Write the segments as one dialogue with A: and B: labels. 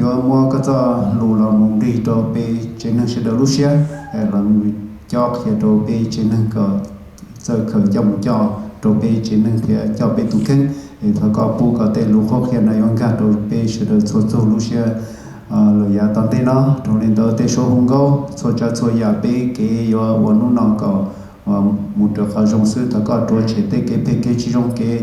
A: yo mua cái cho lù là mùng đi cho pe trên năng sẽ được lúc xia là cho khi cho pe trên năng có giờ khởi dòng cho pe trên năng thì cho pe tụ kinh thì thôi có bu có tên lù khó khi này ông cả pe sẽ được số số lúc xia rồi ya tận thế nó trong nên tới số hùng gấu số cho số ya pe cái yoวันนู้นnó có một trường hợp giống sư thôi có trôi chế tê cái pe cái chỉ trong cái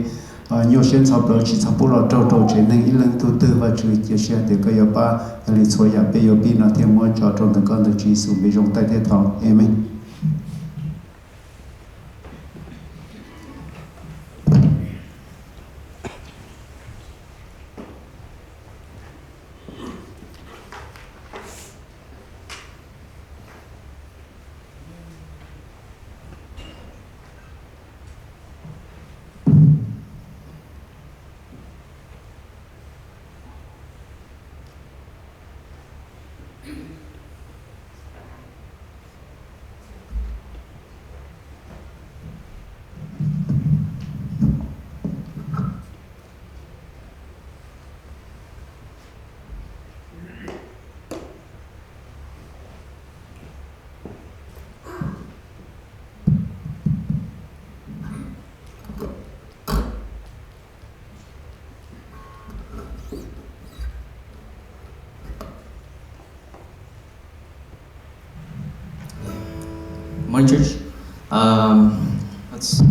A: nhiều sinh sản phẩm chỉ sản phẩm là trâu chế nên ít lần tu tư và chữ chia sẻ thì cái yếu ba là số ya pe yếu pi nó thêm một cho trong từng con được chỉ sử dụng trong tay thế thọ amen.
B: My church, let's